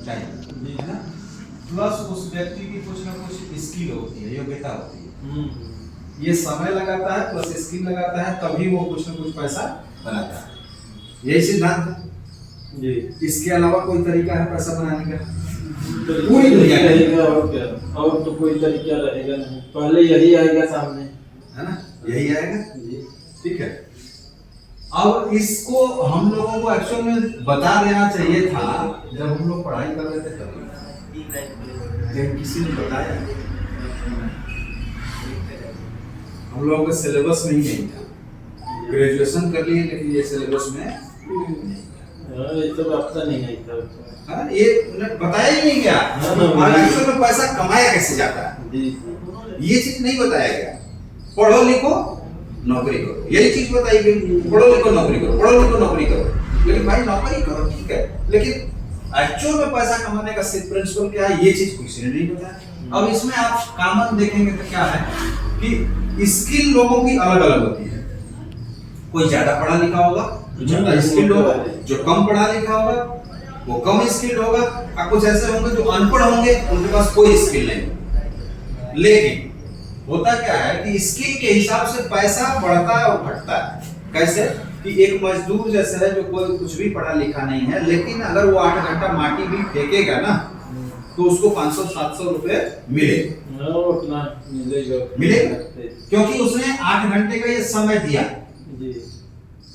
Time, है ना, plus उस व्यक्ति की कुछ ना कुछ स्किल होती है, योग्यता होती है। ये समय लगाता है प्लस स्किल लगाता है, तभी वो कुछ ना कुछ पैसा बनाता है। यही सिद्धांत है जी। इसके अलावा कोई तरीका है पैसा बनाने का? पूरी दुनिया रहेगा और क्या, और तो कोई तरीका रहेगा नहीं, पहले यही आएगा सामने, है ना, यही आएगा जी। ठीक है। अब इसको हम लोगों को एक्चुअल में बता देना चाहिए था जब हम लोग पढ़ाई कर रहे थे तभी, लेकिन किसी ने बताया। हम लोगों के सिलेबस में ही नहीं था। ग्रेजुएशन कर लिए लेकिन ये सिलेबस में ये तो पता नहीं है था। हाँ, ये बताया ही नहीं गया। और एक्चुअल में पैसा कमाया कैसे जाता है ये चीज नहीं बताया गया। पढ़ो लिखो नौकरी करो, यही चीज बताई गई। पढ़ो लिखो नौकरी करो, पढ़ो लिखो नौकरी करो। लेकिन भाई नौकरी करो ठीक है, लेकिन एक्चुअल में पैसा कमाने का सिर्फ प्रिंसिपल क्या है ये चीज किसी ने नहीं बताया। अब इसमें आप कॉमन देखेंगे तो क्या है कि स्किल लोगों की अलग अलग होती है। कोई ज्यादा पढ़ा लिखा होगा, ज्यादा स्किल्ड होगा, जो कम पढ़ा लिखा होगा वो कम स्किल्ड होगा, और कुछ ऐसे होंगे जो अनपढ़ होंगे उनके पास कोई स्किल नहीं। लेकिन होता क्या है कि स्किल के हिसाब से पैसा बढ़ता है और घटता है। कैसे कि एक मजदूर जैसे है जो कोई कुछ भी पढ़ा लिखा नहीं है, लेकिन अगर वो 8 घंटा माटी भी फेंकेगा ना तो उसको 500-700 रुपए मिलेगा, क्योंकि उसने 8 घंटे का ये समय दिया।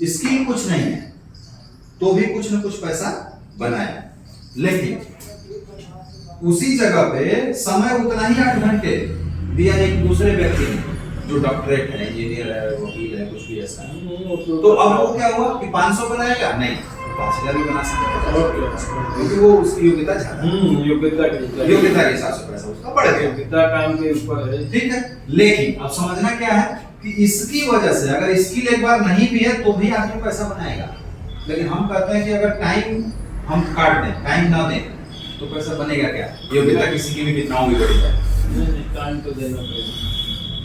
स्किल कुछ नहीं है तो भी कुछ ना कुछ पैसा बनाया, लेकिन उसी जगह पे समय उतना ही 8 घंटे दिया एक दूसरे व्यक्ति ने जो डॉक्टरेट है, इंजीनियर है, वकील है, कुछ भी ऐसा है। तो अब वो क्या हुआ कि 500 बनाएगा नहीं 5000 भी बना सकता है, क्योंकि वो उसकी योग्यता योग्यता के हिसाब से पैसा उसका बढ़ गया, योग्यता काम के ऊपर है, ठीक है। लेकिन अब समझना क्या है कि इसकी वजह से अगर स्किल एक बार नहीं भी है तो भी आदमी पैसा बनाएगा। लेकिन हम कहते हैं कि अगर टाइम हम काट दें, टाइम ना दें तो पैसा बनेगा क्या? योग्यता किसी की भी कितना भी बढ़ी जाए, नहीं टाइम तो देना पड़ेगा।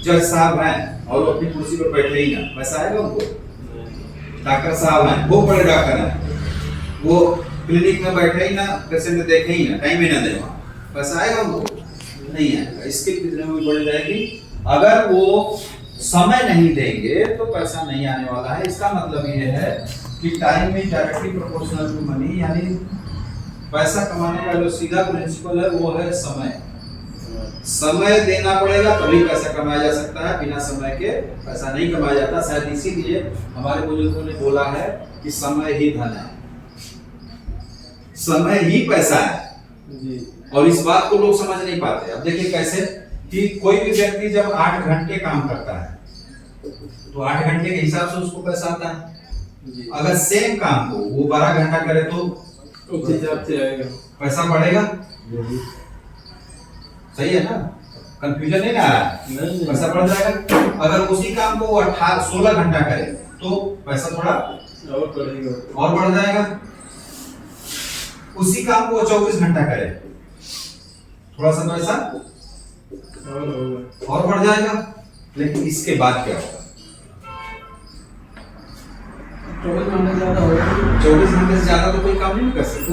जज साहब हैं और वो अपनी कुर्सी पर बैठे ही ना, पैसा आएगा उनको? डॉक्टर साहब हैं, वो बड़े डॉक्टर हैं, वो क्लिनिक में बैठे ही ना, पेशेंट देखे ही ना, टाइम ही ना दे, वहाँ पैसा आएगा उनको? नहीं आएगा। इसके कितने में बढ़ जाएगी। अगर वो समय नहीं देंगे तो पैसा नहीं आने वाला है। इसका मतलब ये है कि time is directly proportional to money, यानी पैसा कमाने का जो सीधा प्रिंसिपल है वो है समय। समय देना पड़ेगा तभी पैसा कमाया जा सकता है, बिना समय के पैसा नहीं कमाया जाता। शायद इसीलिए हमारे बुजुर्गों ने बोला है कि समय ही धन है, समय ही पैसा है जी। और इस बात को लोग समझ नहीं पाते। अब देखिए कैसे कि कोई भी व्यक्ति जब 8 घंटे काम करता है तो 8 घंटे के हिसाब से उसको पैसा आता है। अगर सेम काम को वो 12 घंटा करे तो उस हिसाब से आएगा, पैसा बढ़ेगा। सही है ना, कंफ्यूजन नहीं आ रहा है, पैसा बढ़ जाएगा। अगर उसी काम को वो 16 घंटा करे तो पैसा थोड़ा और बढ़ जाएगा। उसी काम को 24 घंटा करे थोड़ा सा पैसा और बढ़ जाएगा। लेकिन इसके बाद क्या होगा? 24 घंटे ज्यादा होगा, 24 घंटे से ज्यादा तो कोई काम नहीं कर सकता।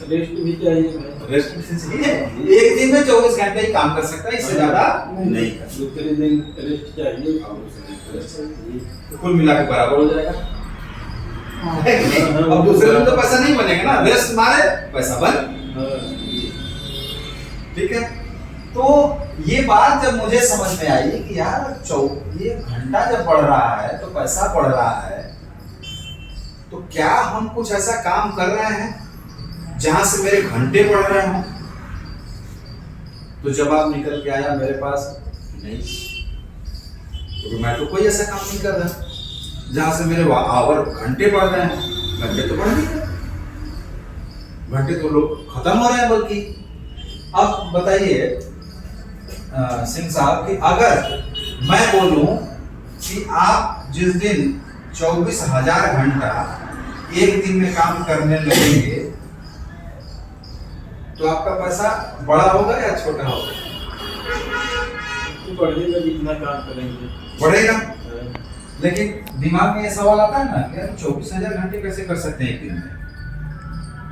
रेस्ट भी चाहिए, रेस्ट चाहिए। एक दिन में 24 घंटे ही काम कर सकता है, इससे ज्यादा नहीं कर सकता। दूसरे दिन रेस्ट चाहिए, कुल मिला के बराबर हो जाएगा। अब दूसरे दिन तो पैसा नहीं बनेगा ना, रेस्ट मारे पैसा बन, ठीक है। तो ये बात जब मुझे समझ में आई कि यार ये घंटा जब बढ़ रहा है तो पैसा बढ़ रहा है, तो क्या हम कुछ ऐसा काम कर रहे हैं जहां से मेरे घंटे बढ़ रहे हों? तो जवाब निकल के आया मेरे पास नहीं, तो मैं तो कोई ऐसा काम नहीं कर रहा जहां से मेरे आवर घंटे बढ़ रहे हैं। घंटे तो बढ़ नहीं, घंटे तो लोग खत्म हो रहे हैं। बल्कि अब बताइए सिंह साहब कि अगर मैं बोलूं कि आप जिस दिन 24,000 घंटा एक दिन में काम करने लगेंगे तो आपका पैसा बड़ा होगा या छोटा होगा? तो बढ़ेगा, जितना काम करेंगे बढ़ेगा। लेकिन दिमाग में ये सवाल आता है ना कि यार 24,000 घंटे कैसे कर सकते हैं एक दिन में?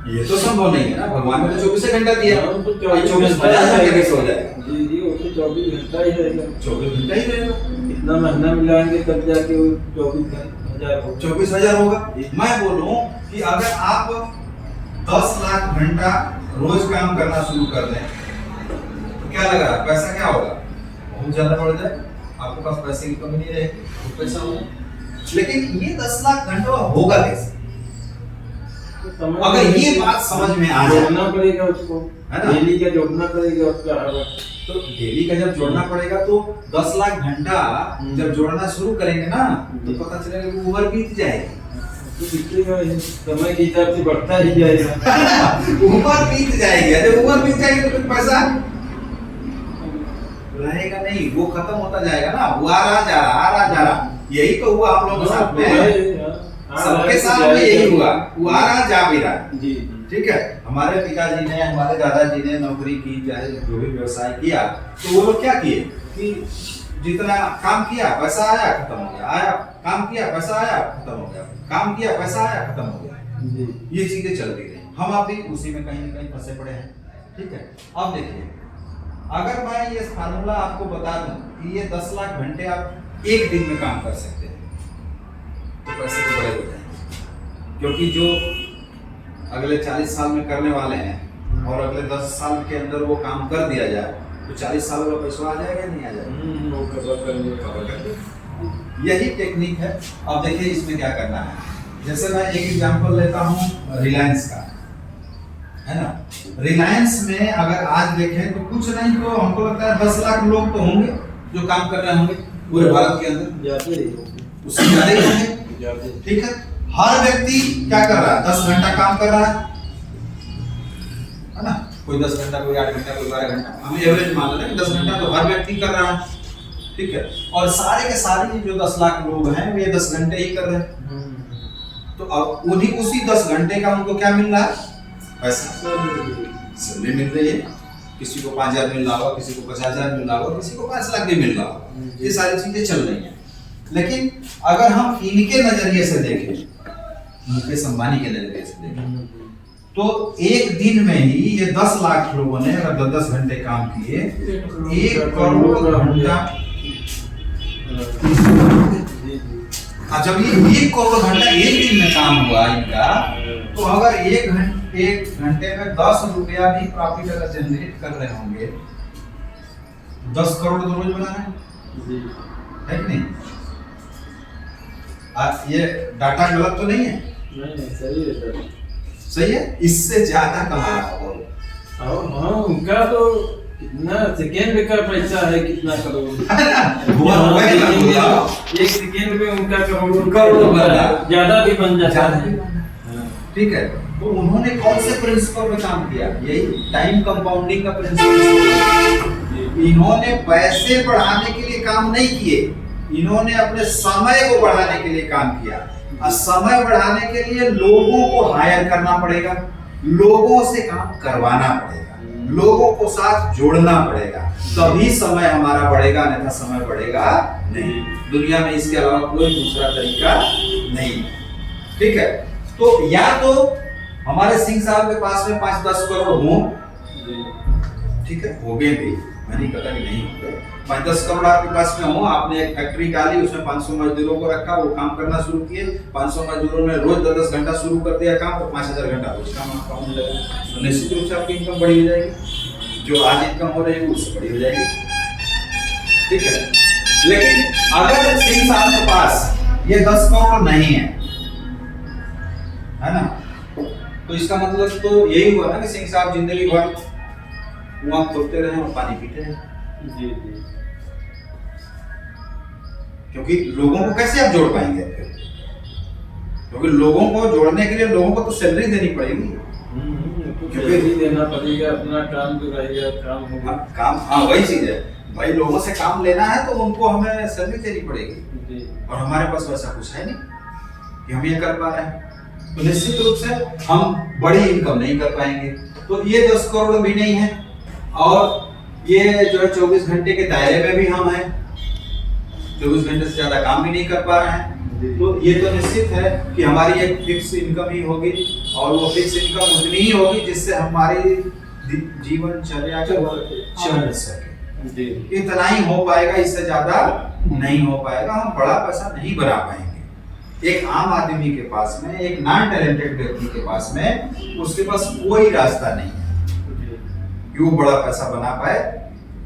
ये तो संभव नहीं है ना, भगवान ने तो 24 घंटा दिया। हाँ, तो 24 कैसे हो जाएगा? जी जी, वो तो 24 घंटा ही रहेगा। 24 घंटा ही रहेगा। इतना महीना मिलाएंगे तब जाके वो 24,000 हो। 24,000 होगा। मैं बोलूं कि अगर आप 10 लाख घंटा रोज काम करना शुरू कर दें तो क्या लगा, पैसा क्या होगा? बहुत ज्यादा बढ़ जाए, आपके पास पैसे की कमी नहीं रहेगी, तो पैसा होगा। लेकिन ये 10 लाख घंटा होगा कैसे? अगर ये बात समझ में आ जाए, जोड़ना पड़ेगा उसको, है ना? डेली का जोड़ना पड़ेगा उसका। तो डेली का जब जोड़ना पड़ेगा तो 10 लाख घंटा जब जोड़ना शुरू करेंगे ना तो पता चलेगा कि उम्र बीत जाएगी। तो दिखेगा ये समय के हिसाब से बढ़ता ही जाएगा। उम्र बीत जाएगी, जब उम्र बीत जाएगी तो फिर पैसा रहेगा नहीं, वो खत्म होता जाएगा ना। वो आ रहा जा रहा, आ रहा जा रहा। यही तो हुआ हम लोगों के साथ में, सबके साथ में यही हुआ। वो आ रहा जा भी रहा। जी ठीक है। हमारे पिताजी ने, हमारे दादाजी ने नौकरी की, चाहे जो भी व्यवसाय किया, तो वो लोग क्या किए कि जितना काम किया पैसा आया खत्म हो गया, आया काम किया पैसा आया खत्म हो गया, काम किया पैसा आया खत्म हो गया। जी, ये चीजें चलती रही, हम आप भी उसी में कहीं ना कहीं फंसे पड़े हैं। ठीक है। अब देखिए, अगर मैं ये फार्मूला आपको बता दूं कि ये 10 लाख घंटे आप एक दिन में काम कर सकते हैं तो पैसे तो बड़े हो जाएंगे। क्योंकि जो अगले 40 साल में करने वाले हैं और अगले 10 साल के अंदर वो काम कर दिया जाए तो 40 साल का पैसा आ जाएगा, नहीं आ जाएगा? वो कवर कवर कर देंगे। यही टेक्निक है। अब देखिए इसमें क्या करना है। जैसे मैं एक एग्जांपल लेता हूँ रिलायंस का, है ना। रिलायंस में अगर आज देखें तो कुछ नहीं तो हमको लगता है 10 लाख लोग तो होंगे जो काम कर रहे होंगे पूरे भारत के अंदर, उससे ज्यादा ही होंगे। ठीक है। हर व्यक्ति क्या कर रहा है? 10 घंटा काम कर रहा है ना। कोई 10 घंटा, कोई 8 घंटा, कोई 12 घंटा, हम एवरेज मान लेते हैं 10 घंटा तो हर व्यक्ति कर रहा है। ठीक है। और सारे के सारे जो 10 लाख लोग हैं वे 10 घंटे ही कर रहे हैं। तो अब उन्हीं उसी 10 घंटे का उनको क्या मिल रहा है? पैसा सैलरी मिल रही है। किसी को 5,000 मिल रहा होगा, किसी को 50,000 मिल रहा होगा, किसी को 5 लाख भी मिल रहा होगा। ये सारी चीजें चल रही हैं। लेकिन अगर हम इनके नजरिए से देखें, मुकेश अंबानी के नजरिए से देखें, तो एक दिन में ही ये 10 लाख लोगों ने अगर 10 घंटे काम किए, 1 करोड़ घंटा। जब ये 1 करोड़ घंटा एक दिन में काम हुआ इनका, तो अगर एक घंटे में 10 रुपया भी प्रॉफिट अगर जनरेट कर रहे होंगे, 10 करोड़ तो रोज बना रहे हैं, है कि नहीं? ये डाटा गलत तो नहीं है? नहीं, सही है सर। सही है। इससे ज्यादा कमा रहा होगा। हाँ, उनका तो कितना सेकेंड का पैसा है, कितना करोड़। एक सेकेंड में उनका करोड़ बन रहा, ज्यादा भी बन जाता है। ठीक है। तो उन्होंने कौन से प्रिंसिपल में काम किया? यही टाइम कंपाउंडिंग का प्रिंसिपल। इन्होंने पैसे बढ़ाने के लिए काम नहीं किए, इन्होंने अपने समय को बढ़ाने के लिए काम किया। और समय बढ़ाने के लिए लोगों को हायर करना पड़ेगा, लोगों से काम करवाना पड़ेगा, लोगों को साथ जोड़ना पड़ेगा, तभी समय हमारा बढ़ेगा, अन्यथा समय बढ़ेगा नहीं। दुनिया में इसके अलावा कोई दूसरा तरीका नहीं। ठीक है। तो या तो हमारे सिंह साहब के पास में 5-10 करोड़ हो, ठीक है, हो गए भी, मैं नहीं कहता कि नहीं हो गए। 5-10 करोड़ आपके पास में हो, आपने एक फैक्ट्री डाली, उसमें 500 मजदूरों को रखा, वो काम करना शुरू किए, 500 मजदूरों ने रोज 10 घंटा शुरू कर दिया काम, तो 5,000 घंटा रोज काम आपका होने लगा, तो निश्चित रूप से आपकी इनकम बड़ी हो जाएगी। जो आज इनकम हो रही है उससे बड़ी हो जाएगी। ठीक है। लेकिन अगर सिंह साहब के पास ये 10 करोड़ नहीं है ना, तो इसका मतलब तो यही हुआ ना कि सिंह साहब जिंदगी भर कुआं खोदते रहे और पानी पीते रहे। जी। क्योंकि लोगों को कैसे आप जोड़ पाएंगे? क्योंकि लोगों को जोड़ने के लिए लोगों को तो सैलरी देनी पड़ेगी, क्योंकि देना पड़ेगा, अपना काम जो रहेगा काम होगा। काम, हाँ वही चीज है भाई, लोगों से काम लेना है तो उनको हमें सैलरी देनी पड़ेगी, और हमारे पास वैसा कुछ है नहीं कि हम ये कर पा रहे हैं। तो निश्चित रूप से हम बड़ी इनकम नहीं कर पाएंगे। तो ये 10 करोड़ भी नहीं है, और ये जो है 24 घंटे के दायरे में भी हम हैं, 24 घंटे से ज्यादा काम भी नहीं कर पा रहे हैं। तो ये तो निश्चित है कि हमारी एक फिक्स इनकम ही होगी और वो फिक्स इनकम उतनी ही होगी जिससे हमारी जीवनचर्या चल सके। जी इतना ही हो पाएगा, इससे ज्यादा नहीं हो पाएगा। हम बड़ा पैसा नहीं बना पाएंगे। एक आम आदमी के पास में, एक नॉन टैलेंटेड व्यक्ति के पास में, उसके पास कोई रास्ता नहीं है कि वो बड़ा पैसा बना पाए।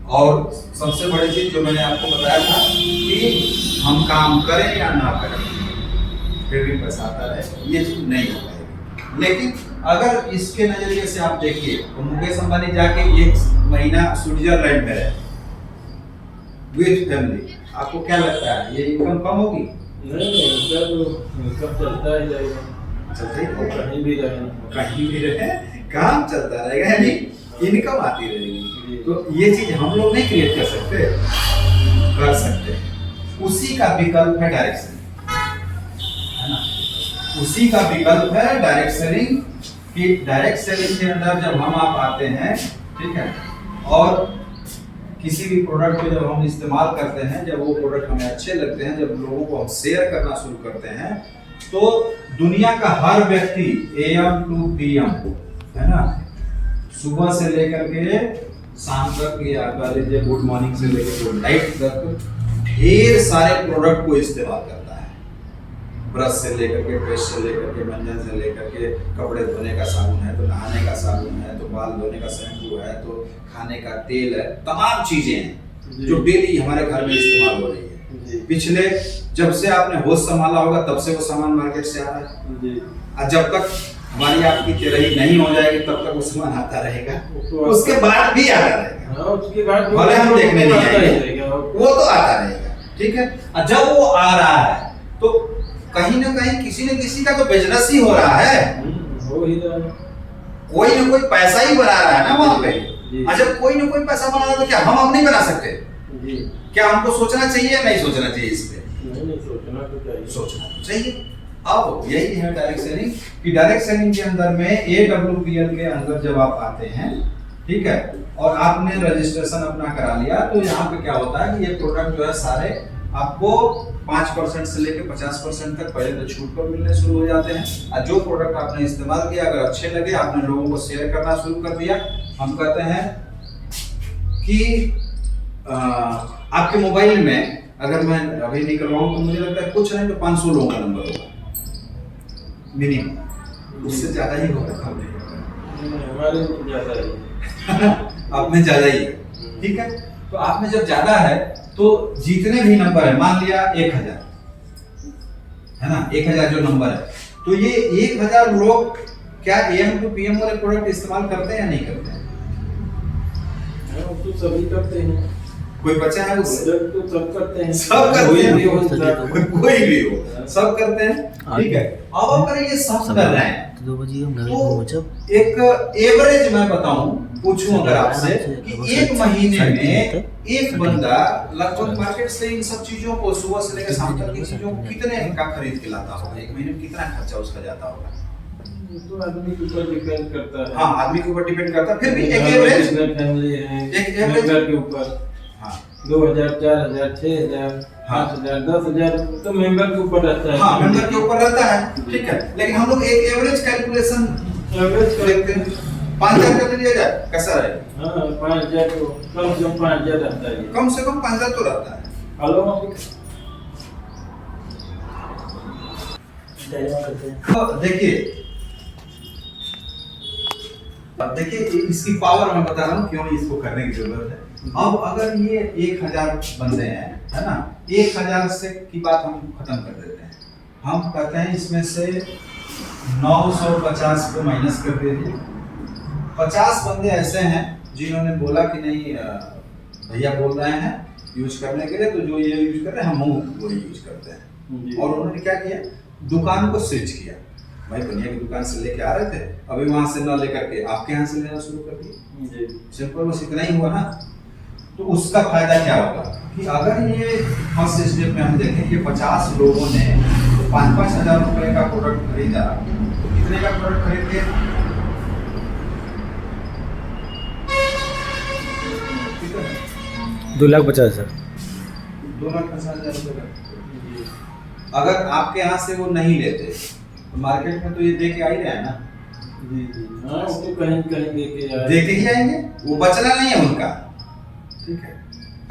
और सबसे बड़ी चीज जो मैंने आपको बताया था कि हम काम करें या ना करें फिर भी पैसा आता रहे, ये चीज नहीं हो पाएगी। लेकिन अगर इसके नजरिए से आप देखिए तो मुकेश अंबानी जाके एक महीना स्विट्जरलैंड में रहे विद फैमिली, आपको क्या लगता है ये इनकम कम होगी? नहीं, इनकम चलता ही रहेगा, चलता ही रहेगा। कहीं भी रहेगा, कहीं भी रहे काम चलता रहेगा, यानी इनकम आती रहेगी। तो ये चीज हम लोग नहीं क्रिएट कर सकते, कर सकते हैं। उसी का विकल्प है डायरेक्ट सेलिंग, है ना? उसी का विकल्प है डायरेक्ट सेलिंग कि डायरेक्ट सेलिंग के अंदर जब हम आप आते हैं, ठीक है, और किसी भी प्रोडक्ट को जब हम इस्तेमाल करते हैं, जब वो प्रोडक्ट हमें अच्छे लगते हैं, जब लोगों को हम शेयर करना शुरू करते हैं, तो दुनिया का हर व्यक्ति AM to PM, है ना, सुबह से लेकर के शाम तक या कह लीजिए गुड मॉर्निंग से लेकर नाइट तक ढेर सारे प्रोडक्ट को इस्तेमाल करता है। ब्रश से लेकर के, पेस्ट से लेकर के, मंजन से लेकर के, कपड़े धोने का साबुन है तो नहाने का साबुन है, तो बाल धोने का शैम्पू है, तो खाने का तेल है, तमाम चीजें हैं जो डेली हमारे घर में इस्तेमाल हो रही है। पिछले जब से आपने होश संभाला होगा तब से वो सामान मार्केट से आ रहा है, और जब तक हमारी आपकी तेरही नहीं हो जाएगी तब तक वो सामान आता रहेगा, उसके बाद भी आता रहेगा, उसके बाद भले हम देखने नहीं आएंगे, वो तो आता रहेगा, ठीक है। और जब वो आ रहा है तो कहीं ना कहीं किसी न किसी का तो बिजनेस ही हो रहा है, हो ही रहा है, कोई ना कोई पैसा ही बना रहा है ना वहाँ पे। और जब कोई ना कोई पैसा बना रहा है तो क्या हम अब नहीं बना सकते? क्या हमको सोचना चाहिए या नहीं सोचना चाहिए इस पे? नहीं, सोचना तो चाहिए, सोचना तो चाहिए। अब यही है डायरेक्ट सेलिंग कि डायरेक्ट सेलिंग के अंदर में AWPL के अंदर जब आप आते हैं, ठीक है, और आपने रजिस्ट्रेशन अपना करा लिया, तो यहाँ पे क्या होता है कि ये प्रोडक्ट जो है सारे आपको 5% से लेकर 50% तक पहले तो छूट पर मिलने शुरू हो जाते हैं। और जो प्रोडक्ट आपने इस्तेमाल किया अगर अच्छे लगे, आपने लोगों को शेयर करना शुरू कर दिया, हम कहते हैं कि आपके मोबाइल में अगर मैं अभी निकलवाऊं तो मुझे लगता है कुछ नहीं तो 500 लोगों का नंबर होगा मिनिमम, उससे ज्यादा ही होगा, कम नहीं होगा। हमारे ज्यादा है आप में ज्यादा ही है, ठीक है। तो आप में जब ज्यादा है तो जितने भी नंबर है, मान लिया 1000 है ना, 1000 जो नंबर है, तो ये 1000 लोग क्या AM to PM वाले प्रोडक्ट इस्तेमाल करते हैं या नहीं करते हैं? तो सभी करते हैं, कोई बच्चा है उससे? तो सब करते हैं, सब करते कोई हैं, भी हो, कोई भी हो, सब करते हैं, ठीक है। अब अगर ये सब कर रहे हैं तो एक एवरेज मैं बताऊं, पूछूं अगर आपसे कि एक महीने में एक बंदा लगभग मार्केट से इन सब चीजों को सुबह से लेकर शाम तक की चीजों को कितने का खरीद के लाता होगा? एक महीने में कितना खर्चा उसका जाता होगा? तो आदमी के ऊपर डिपेंड करता है। हाँ, आदमी के ऊपर डिपेंड करता है, फिर भी एक एवरेज फैमिली है, एक एवरेज के ऊपर 2000, 4000, 6000, 5000, 10000 तो मेंबर के ऊपर रहता है। हाँ, मेंबर के ऊपर रहता है, ठीक है। लेकिन हम लोग एक एवरेज कैलकुलेशन एवरेज देखते हैं, 5000 कर लीजिए, कैसा रहेगा? हाँ, 5000 तो कम से कम 5000 रहता है, कम से कम 5000 तो रहता है। हेलो देखिए इसकी पावर मैं बता रहा हूँ क्यों इसको करने की जरूरत है। अब अगर ये 1000 बंदे हैं, है ना, 1000 से की बात हम खत्म कर देते हैं। हम कहते हैं इसमें से 950 को माइनस कर दीजिए। 50 बंदे ऐसे हैं जिन्होंने बोला कि नहीं भैया बोल रहे हैं यूज करने के लिए, तो जो ये यूज कर रहे हैं हम वो यूज करते हैं। और उन्होंने क्या किया, दुकान को स्विच किया। भाई बनिया की दुकान से लेके आ रहे थे, अभी वहां से न लेकर के आपके यहाँ से लेना शुरू कर दिए। सिंपल, बस इतना ही हुआ ना। तो उसका फायदा क्या होगा कि अगर ये फर्स्ट स्टेप में हम देखें कि 50 लोगों ने तो 5-5 हजार रुपए का प्रोडक्ट खरीदा, तो कितने का प्रोडक्ट खरीद के 2,50,000 2,50,000 रुपए का। अगर आपके यहाँ से वो नहीं लेते तो मार्केट में तो ये दे के आ ही रहा है ना, जी जी हाँ, वो तो कहीं कहीं दे के ही आएंगे, वो बचना नहीं है उनका। ठीक है,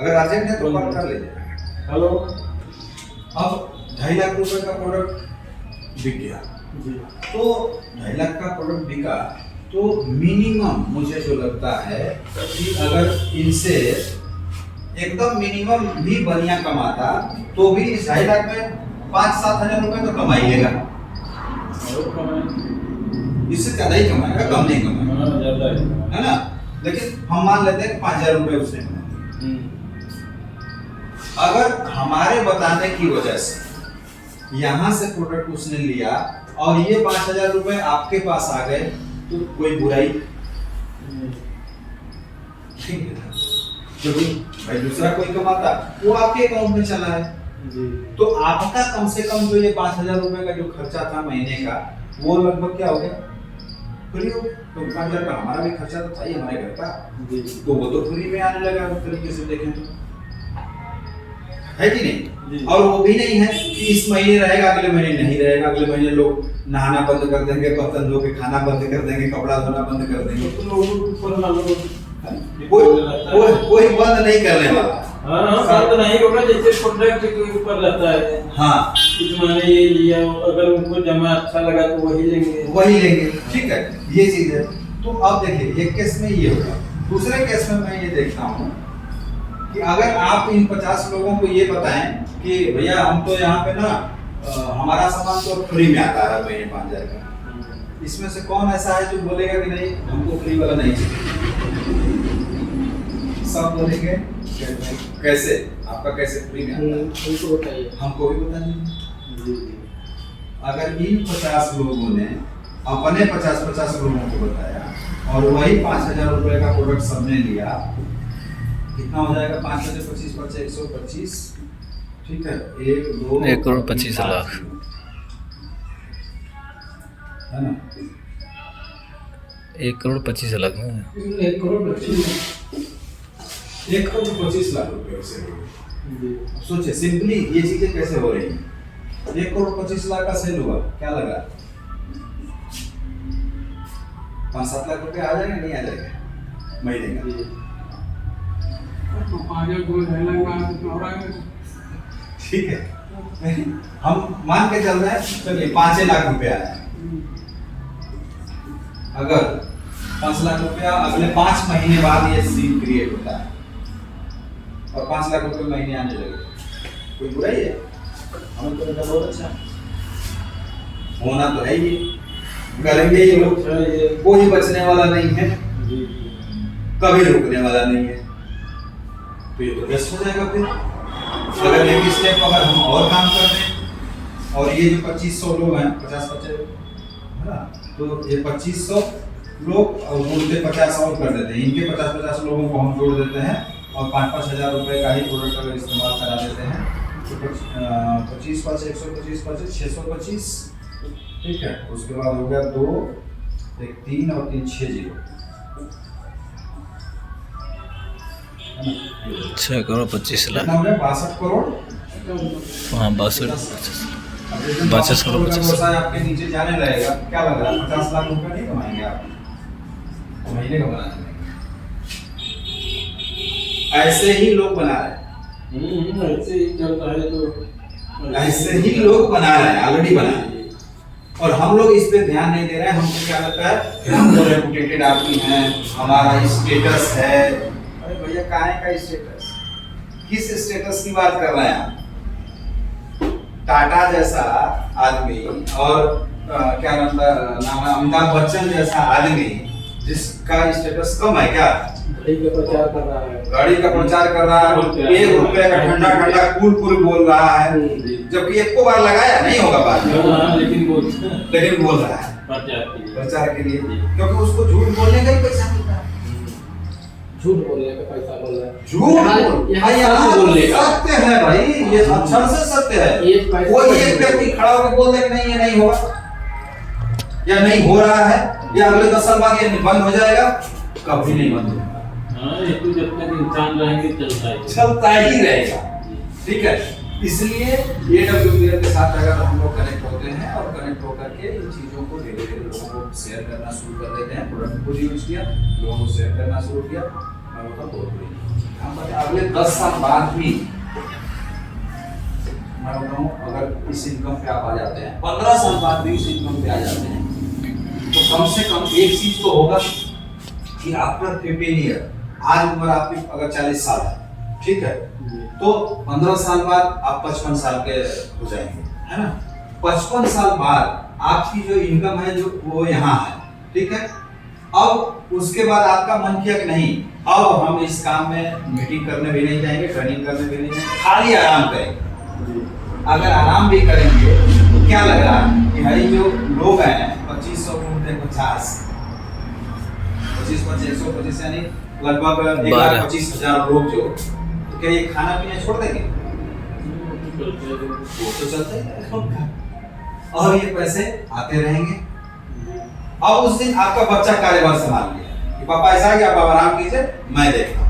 अगर अर्जेंट है तो कॉल कर लीजिए। हेलो, अब 2.5 लाख रुपए का प्रोडक्ट बिक गया जी तो 2.5 लाख का प्रोडक्ट बिका तो मिनिमम मुझे जो लगता है कि अगर इनसे एकदम मिनिमम भी बनिया कमाता तो भी इस 2.5 लाख में 5-7 हजार रुपए तो कमा ही लेगा, और कमाए, इससे ज्यादा ही कमाएगा, कम नहीं कमाएगा, हाँ ज्यादा है ना। लेकिन हम मान लेते हैं 5,000 रुपए उसने कमाए। अगर हमारे बताने की वजह से यहाँ से प्रोडक्ट उसने लिया और ये 5,000 रुपए आपके पास आ गए तो कोई बुराई ठीक है, क्योंकि भाई दूसरा कोई कमाता वो आपके अकाउंट में चला है जी तो आपका कम से कम जो ये 5,000 रुपए का जो खर्चा था महीने का वो लगभग क्या हो गया, फ्री हो गया। तो 5,000 का हमारा भी खर्चा तो था ही हमारे घर का, जी तो वो तो फ्री में आने लगा उस तरीके से देखें तो, है कि नहीं। जी। और वो भी नहीं है कि इस महीने रहेगा अगले महीने नहीं रहेगा, अगले महीने लोग नहाना बंद कर देंगे, बर्तन धो के खाना बंद कर देंगे, कपड़ा धोना बंद कर देंगे, तो लोगों को ऊपर ना लोग कोई बंद नहीं करने वाला। हाँ हाँ, बात नहीं होगा, जैसे प्रोडक्ट के ऊपर रहता है। हाँ, इस महीने ये लिया, अगर उनको जमा अच्छा लगा तो वही लेंगे। ठीक है, ये चीज है। तो अब देखिए एक केस में ये होगा, दूसरे केस में मैं ये देखता हूँ कि अगर आप इन 50 लोगों को ये बताएं कि भैया हम तो यहाँ पे ना हमारा सामान तो फ्री में आता है महीने 5,000 का, इसमें से कौन ऐसा है जो बोलेगा कि नहीं हमको फ्री वाला नहीं चाहिए? सब बोलेंगे कैसे, आपका कैसे फ्री में आता है? उनको बताइए, हमको भी बता दीजिए। जी अगर इन 50 लोगों ने अपने 50 लोगों को बताया और वही 5,000 रुपए का प्रोडक्ट सबने लिया, कितना हो जाएगा? 5 से 25 बचे 125, ठीक है, 1 करोड़ 25 लाख है ना। 1 करोड़ 25 लाख में 1 करोड़ 1 करोड़ 25 लाख रुपए उसे। जी अब सोचिए सिंपली ये चीजें कैसे हो रही हैं। 1 करोड़ 25 लाख का सेल हुआ, क्या लगा 5-7 लाख रुपए आ जाएगा, नहीं आ जाएगा महीने का? ठीक है, हम मान के चल रहे हैं चलिए 5 लाख रुपए आया। अगर 5 लाख रुपया अगले 5 महीने बाद ये सीन क्रिएट होता है और 5 लाख रुपए महीने आने लगे, कोई बुराई है? हमें तो लगा बहुत अच्छा होना तो है, ये करेंगे ये लोग, कोई बचने वाला नहीं है, कभी रुकने वाला नहीं है, तो ये तो बेस्ट हो जाएगा। फिर अगर एक स्टेप अगर हम और काम कर दें और ये जो 2500 लोग हैं 50 है ना, तो ये 2500 लोग और उनके 50 और कर देते हैं, इनके 50 लोगों को हम जोड़ देते हैं और 5-5 हजार रुपए का ही प्रोडक्ट अगर इस्तेमाल करा देते हैं तो 25 5 125 25 625, ठीक है। उसके बाद हो गया 2 1 3 और 3 6 0, 6 करोड़ 25 लाख, कितना हो गया? 62 करोड़, हाँ 62 25 करोड़ 25 व्यवसाय आपके नीचे जाने लगेगा, क्या लग रहा है 50 लाख रुपए नहीं कमाएंगे आप महीने का बना देंगे। ऐसे ही लोग बना रहे हैं, ऐसे ही चलता है तो ऐसे ही लोग बना रहे हैं, ऑलरेडी बना रहे हैं और हम लोग इस पे ध्यान नहीं दे रहे हैं। हमको क्या लगता है कि हम तो रेपुटेटेड आदमी हैं, हमारा स्टेटस है। अरे भैया काहे का स्टेटस, किस स्टेटस की बात कर रहे हैं आप? टाटा जैसा आदमी और क्या नाम है अमिताभ बच्चन जैसा आदमी जिसका स्टेटस कम है, क्या गाड़ी का प्रचार कर रहा है, गाड़ी का प्रचार कर रहा है, 1 रुपए का ठंडा ठंडा कूल बोल रहा है, जबकि एक को बार लगाया नहीं होगा बाद में, लेकिन बोल रहा है प्रचार के लिए, क्योंकि उसको झूठ बोलने का ही पैसा मिलता है। झूठ बोलने का पैसा बोल रहा है, झूठ यहाँ बोलने का सत्य है भाई, ये अक्षर से सत्य है। कोई एक व्यक्ति खड़ा होकर बोल दे कि नहीं ये नहीं होगा या नहीं हो रहा है या अगले 10 साल बाद ये बंद हो जाएगा, कभी नहीं बंद होगा। हाँ, ये तो जब तक इंसान रहेंगे चलता ही रहेगा, ठीक है। इसलिए AWPL के साथ अगर हम लोग कनेक्ट होते हैं और कनेक्ट होकर के इन चीज़ों को धीरे धीरे लोगों को शेयर करना शुरू कर देते हैं, प्रोडक्ट को यूज किया, लोगों को शेयर करना शुरू किया, मैं मतलब बहुत बड़ी हम बताएं अगले 10 साल बाद भी मैं बताऊँ अगर इस इनकम पे आप आ जाते हैं, 15 साल बाद भी इस इनकम पे आ जाते हैं, तो कम से कम एक चीज तो होगा कि आफ्टर 15 ईयर, आज उम्र आपकी अगर 40 साल है, ठीक है, तो 15 साल बाद आप 55 साल के हो जाएंगे, है ना। 55 साल बाद आपकी जो इनकम है जो वो यहाँ है, ठीक है। अब उसके बाद आपका मन किया कि नहीं, अब हम इस काम में मीटिंग करने भी नहीं जाएंगे, ट्रेनिंग करने भी नहीं जाएंगे, खाली आराम करेंगे। अगर आराम भी करेंगे तो क्या लग रहा है कि भाई जो लोग हैं 2500 घूमते 50 25 125 यानी लगभग 1,25,000 लोग जो, तो क्या ये खाना पीना छोड़ देंगे? वो तो चलते हैं और ये पैसे आते रहेंगे। अब उस दिन आपका बच्चा कार्यभार संभाल लिया कि पापा ऐसा है कि आप आराम कीजिए, मैं देखता हूँ।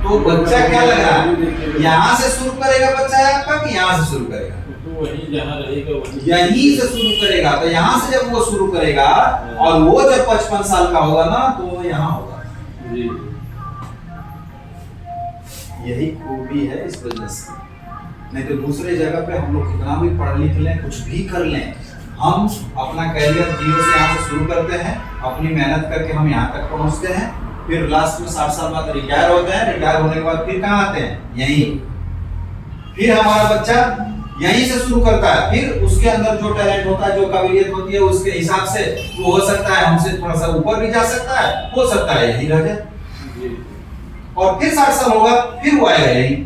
तो बच्चा क्या लग रहा है, यहाँ से शुरू करेगा बच्चा आपका कि यहाँ से शुरू करेगा? तो वही जहाँ रहेगा वही यहीं से शुरू करेगा। तो यहाँ से जब वो शुरू करेगा और वो जब 55 साल का होगा ना, तो वो यहाँ होगा। जी। यही खूबी है इस बिजनेस की। नहीं तो दूसरे जगह पे हम लोग कितना भी पढ़ लिख लें, कुछ भी कर लें, हम अपना करियर जीरो से यहाँ से शुरू करते हैं, अपनी मेहनत करके हम यहाँ तक पहुँचते हैं, फिर लास्ट में 60 साल बाद रिटायर होते हैं। रिटायर होने के बाद फिर कहाँ आते हैं? यहीं। फिर हमारा बच्चा यहीं से शुरू करता है, फिर उसके अंदर जो टैलेंट होता है, जो काबिलियत होती है, उसके हिसाब से वो हो सकता है हमसे थोड़ा सा ऊपर भी जा सकता है, हो सकता है यहीं रह जाए, और फिर 60 साल होगा फिर वो आएगा यहीं।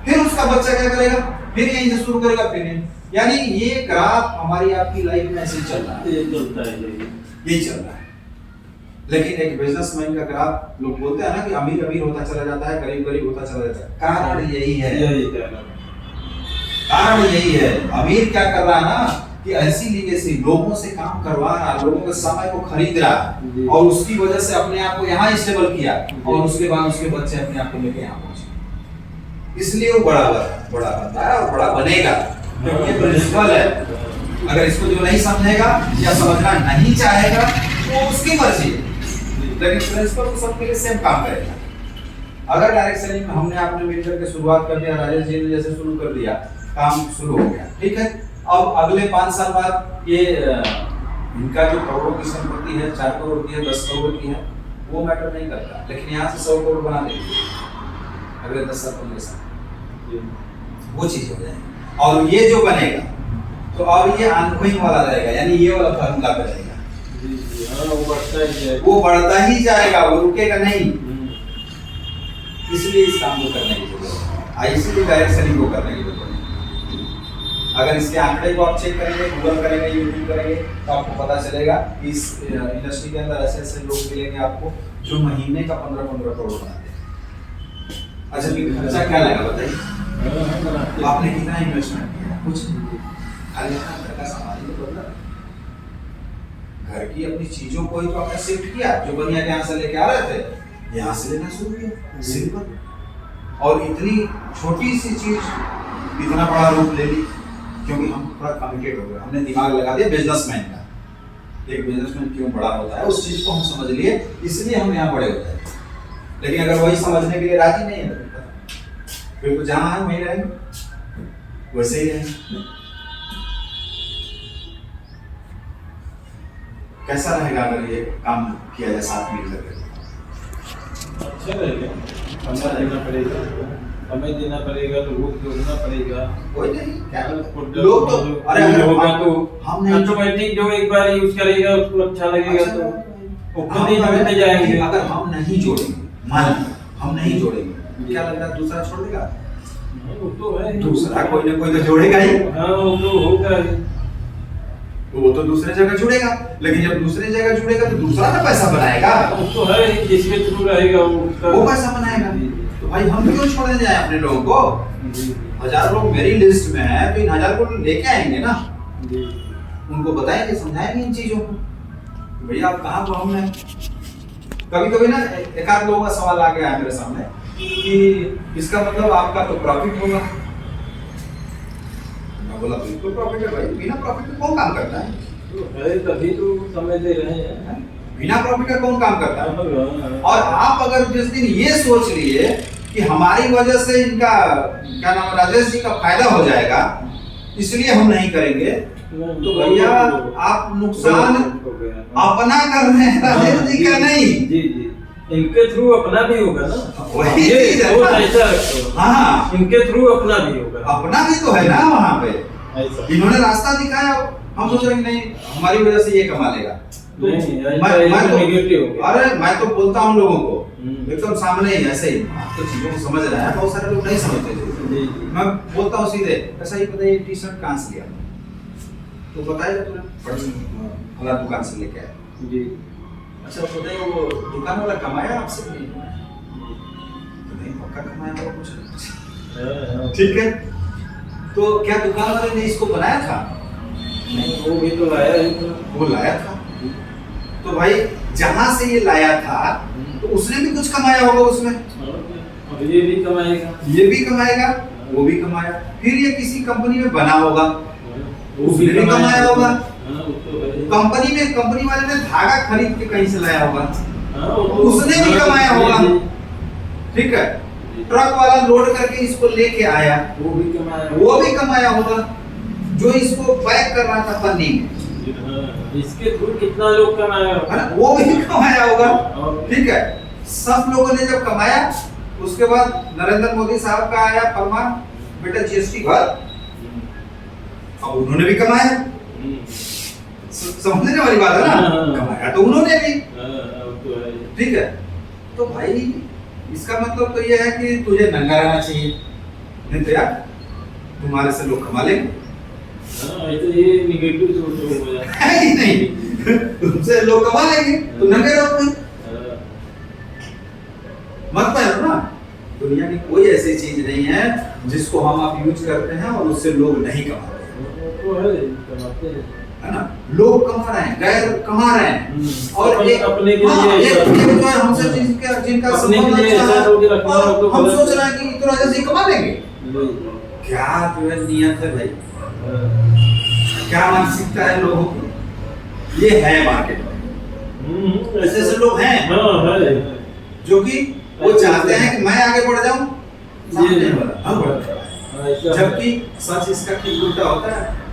फिर उसका बच्चा क्या करेगा? फिर यहीं से शुरू करेगा, फिर यहीं। यानी ये ग्राफ हमारी आपकी लाइफ में ऐसे चल रहा है, यही चल रहा है। लेकिन एक बिजनेसमैन का ग्राफ, लोग बोलते हैं ना कि अमीर अमीर होता चला जाता है, गरीब गरीब होता चला जाता है। कारण यही है, कारण यही है। अमीर क्या कर रहा है ना कि ऐसी लीगेसी लोगों से काम करवा रहा, लोगों के समय को खरीद रहा, और उसकी वजह से अपने आप को यहाँ स्टेबल किया, और उसके बाद उसके बच्चे अपने आप को लेके यहाँ पहुंचे। इसलिए वो बड़ा बनता है और बड़ा बनेगा, क्योंकि ये प्रिंसिपल है। अगर इसको जो नहीं समझेगा या समझना नहीं चाहेगा वो उसकी मर्जी है, लेकिन प्रिंसिपल तो सबके लिए सेम काम करेगा। अगर डायरेक्ट सेलिंग में हमने आपने मिलकर के शुरुआत कर दिया, राजेश जी ने जैसे शुरू कर दिया, काम शुरू हो गया, ठीक है। अब अगले 5 साल बाद ये इनका जो करोड़ों की संपत्ति है, 4 करोड़ की है, 10 करोड़ की है, वो मैटर नहीं करता, लेकिन यहाँ से 100 करोड़ बना देंगे अगले 10 साल 15 साल, वो चीज हो जाएगी। और ये जो बनेगा तो अब ये अनगोइंग वाला रहेगा, यानी ये वाला फार्मूला पे रहेगा, वो बढ़ता ही जाएगा, वो रुकेगा नहीं। इसलिए इस काम को करने की जरूरत है, इसीलिए डायरेक्ट सेलिंग को करने की जरूरत है। अगर इसके आंकड़े को आप चेक करेंगे, गूगल करेंगे, यूट्यूब करेंगे, तो आपको पता चलेगा कि इस इंडस्ट्री के अंदर ऐसे ऐसे लोग मिलेंगे आपको जो महीने का 15-15 करोड़ बनाते हैं। अच्छा, फिर खर्चा क्या लगा बताइए? आपने कितना इन्वेस्टमेंट किया? कुछ खाली घर का सामान ही बदला, घर की अपनी चीजों को ही तो आपने शिफ्ट किया, जो बनिया यहाँ से लेके आ रहे थे यहाँ से लेना शुरू किया, सिंपल। और इतनी छोटी सी चीज इतना बड़ा रूप ले ली, क्योंकि हम थोड़ा कमिटेड हो गए, हमने दिमाग लगा दिया बिजनेसमैन का। एक बिजनेसमैन क्यों बड़ा होता है उस चीज को हम समझ लिए, इसलिए हम यहाँ बड़े होते हैं। लेकिन अगर वही समझने के लिए राजी नहीं है फिर तो जहाँ है वहीं रहेंगे, वैसे ही रहेंगे। कैसा रहेगा अगर ये काम किया जाए साथ मिलकर के? अच्छा रहेगा, समय देना पड़ेगा, समय देना पड़ेगा, लोगों को जोड़ना पड़ेगा। कोई नहीं, क्या लोग तो अरे अगर होगा तो हम नहीं ऑटोमेटिक जो एक बार यूज करेगा उसको अच्छा लगेगा, तो वो खुद ही जोड़ते जाएंगे। अगर हम नहीं जोड़ेंगे, मान हम नहीं जोड़ेंगे, क्या लगता है दूसरा छोड़ देगा? वो तो है, दूसरा कोई ना कोई तो जोड़ेगा ही। हाँ, वो तो होगा ही। वो तो दूसरे जगह जुड़ेगा, लेकिन जब दूसरे जगह जुड़ेगा तो दूसरा ना पैसा बनाएगा, वो तो है, जिसके थ्रू रहेगा वो पैसा बनाएगा। तो भाई हम क्यों छोड़ने जाए अपने लोगों को? 1000 लोग मेरी लिस्ट में है, तो इन 1000 को लेके आएंगे ना, उनको बताएंगे, समझाएंगे इन चीजों को। भैया आप कहाँ प्रॉब्लम है? कभी कभी ना एक आध लोगों का सवाल आ गया है मेरे सामने कि इसका मतलब आपका तो प्रॉफिट होगा। मैं बोला बिल्कुल प्रॉफिट है भाई, बिना प्रॉफिट के कौन काम करता है? तो है तभी तो समय दे रहे हैं। बिना प्रॉफिट का कौन काम करता है? और आप अगर जिस दिन ये सोच लिए कि हमारी वजह से इनका क्या नाम है, राजेश जी का फायदा हो जाएगा, इसलिए हम नहीं करेंगे, तो भैया आप नुकसान अपना कर रहे हैं, राजेश जी का नहीं। जी जी, इनके थ्रू अपना भी होगा ना, वही ये चीज है सोच ना। ऐसा रखो। हाँ, इनके थ्रू अपना भी होगा, अपना भी तो है ना वहाँ पे। ऐसा इन्होंने रास्ता दिखाया, हम सोच रहे हैं नहीं हमारी वजह से ये कमा लेगा। तो नहीं, मैं तो नेगेटिव हो गया। अरे मैं तो बोलता हूँ लोगों को हम्म। एकदम सामने ही, ऐसे ही आप तो चीजों को समझ रहे हैं, बहुत सारे लोग नहीं समझते थे। जी जी। मैं बोलता हूँ सीधे, ऐसा ही बताइए टी शर्ट कहाँ से लिया, तो बताएगा तुरंत फला दुकान से लेके आया। जी अच्छा बताइए वो दुकान वाला कमाया आपसे कि नहीं? तो नहीं, पक्का कमाया होगा कुछ ना कुछ। ठीक है, तो क्या दुकान वाले ने इसको बनाया था? नहीं, वो भी तो लाया ही था। वो लाया था। तो भाई जहां से ये लाया था तो उसने भी कुछ कमाया होगा उसमें, अब ये भी कमाएगा, ये भी कमाएगा, वो भी कमाया, फिर ये किसी कंपनी में बना होगा, वो उसने भी कमाया होगा। हाँ, वो तो है। कंपनी वाले ने धागा खरीद के कहीं से लाया होगा, हाँ, वो तो- उसने भी कमाया होगा। जी, ठीक है, ट्रक वाला लोड करके इसको लेके आया, वो भी कमाया, वो भी कमाया होगा। जो इसको पैक कर रहा था पन्नी में, हाँ, इसके थ्रू कितना लोग कमाया है होगा। ना, वो भी कमाया होगा। और- ठीक है, सब लोगों ने जब कमाया, उसके बाद नरेंद्र मोदी साहब का आया फरमान, बेटा जीएसटी भर, अब उन्होंने भी कमाया। समझने वाली बात है ना, हाँ। कमाया तो उन्होंने भी। हाँ, वो तो है। ठीक है, तो भाई इसका मतलब तो ये है कि तुझे नंगा रहना चाहिए, नहीं तो यार तुम्हारे से लोग कमा लेंगे। हाँ, ऐसे ये नेगेटिव सोच हो जाता है। है ही नहीं, तुमसे लोग कमा लेंगे, तुम नंगे रहो फिर। हाँ, मत पहनो ना। दुनिया की कोई ऐसी चीज नहीं है जिसको हम आप यूज करते हैं और उससे लोग नहीं कमाते, वो तो है, कमाते हैं। है ना। लोग कमा रहे हैं, गैर कमा रहे हैं, और अपने- एक अपने के हाँ, लिए एक ऐसा- जो है हमसे जिनका अपने संबंध के लिए अच्छा ऐसा है, सोच रखना हो और तो हम गलत सोच है। रहे हैं कि इतना जैसे कमा लेंगे। जी, क्या जो है नियत है भाई, हाँ। क्या मानसिकता है लोगों की, ये है मार्केट में। ऐसे ऐसे लोग हैं हाँ, है। जो कि वो चाहते हैं कि मैं आगे बढ़ जाऊं, सामने ये- वाला हम बढ़ रहा है। हाँ, ऐसा है। जबकि सच इसका ठीक उल्टा होता है।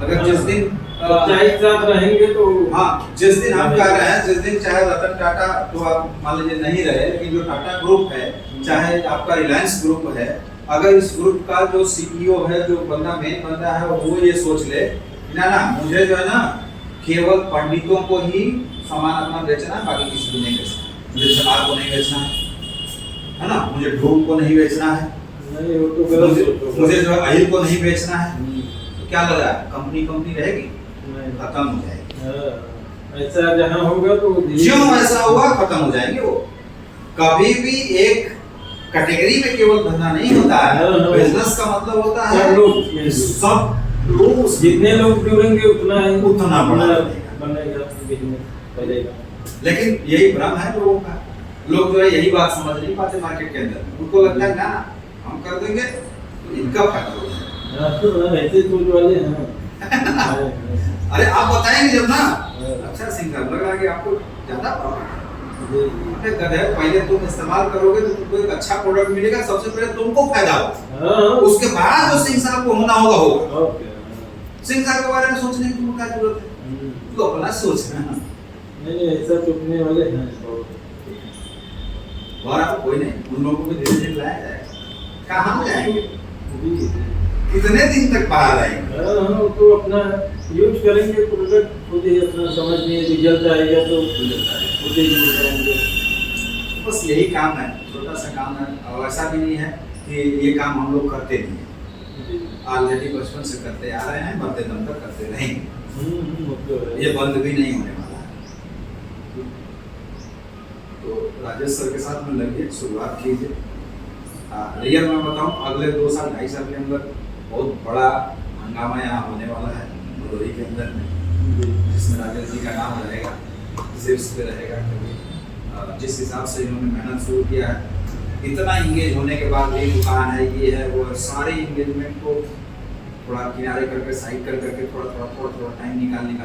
अगर जिस दिन चाहे साथ रहेंगे तो हाँ, जिस दिन हम कह रहे हैं, जिस दिन चाहे रतन टाटा तो आप मान लीजिए नहीं रहे, लेकिन जो टाटा ग्रुप है, चाहे आपका रिलायंस ग्रुप है, अगर इस ग्रुप का जो सीईओ है, जो बंदा मेन बंदा है, वो ये सोच ले ना ना मुझे जो है ना केवल पंडितों को ही सामान अपना बेचना है, बाकी किसी को नहीं बेचना, मुझे चमार को नहीं बेचना है ना, मुझे ढोल को नहीं बेचना है, नहीं, वो तो गलत मुझे सोच होगा। मुझे जो है अहिल को नहीं बेचना है, हम्म, तो क्या लगा कंपनी रहेगी, नहीं। खत्म हो जाएगी। हाँ, ऐसा जहाँ होगा तो जो ऐसा हुआ खत्म हो जाएंगे वो। कभी भी एक कैटेगरी में केवल धंधा नहीं होता है, हाँ। बिजनेस का मतलब होता सब है लोग कि सब लोग उस जितने लोग जुड़ेंगे उतना ही उतना बड़ा बनेगा बिजनेस चलेगा। लेकिन यही भ्रम है लोगों का, लोग जो है यही बात समझ नहीं पाते मार्केट के अंदर, उनको लगता है ना हम कर देंगे तो इनका फायदा हो जाएगा। हाँ, तो ऐसे सोच वाले हैं। अरे आप बताएंगे जब ना, अच्छा सिंह साहब लग रहा है कि आपको ज्यादा प्रॉफिट है। अरे गधे, पहले तुम इस्तेमाल करोगे तो तुमको एक अच्छा प्रोडक्ट मिलेगा, सबसे पहले तुमको फायदा होगा, हाँ, उसके बाद जो सिंह साहब को होना होगा होगा। ओके। सिंह साहब के बारे में सोचने की तुमको क्या जरूरत है, हम्म, तू अपना सोच ना। नहीं, ऐसा सोचने वाले हैं बहुत। और आपको कोई नहीं, उन लोगों को धीरे धीरे लाया जाएगा, कहाँ जाएंगे, जी, जी। कितने दिन तक बाहर आएंगे। हाँ, तो अपना यूज करेंगे प्रोडक्ट, खुद ही अपना समझ में रिजल्ट आएगा तो खुद ही यूज करेंगे। बस यही काम है, छोटा सा काम है, और ऐसा भी नहीं है कि ये काम हम लोग करते नहीं हैं, ऑलरेडी बचपन से करते आ रहे हैं, मरते दम तक करते रहेंगे, वो तो है। ये बंद भी नहीं होने वाला है। तो राजेश सर के साथ में लगिए, शुरुआत कीजिए। रियल मैं बताऊं, अगले 2 साल 2.5 साल के अंदर बहुत बड़ा हंगामा यहाँ होने वाला है भदोही के अंदर में, जिसमें राजेश जी का नाम रहेगा, शीर्ष पे रहेगा। क्योंकि जिस हिसाब से इन्होंने मेहनत शुरू किया है, इतना इंगेज होने के बाद भी दुकान है, ये है, वो है, सारे इंगेजमेंट को थोड़ा किनारे करके साइड कर करके थोड़ा थोड़ा टाइम निकालने का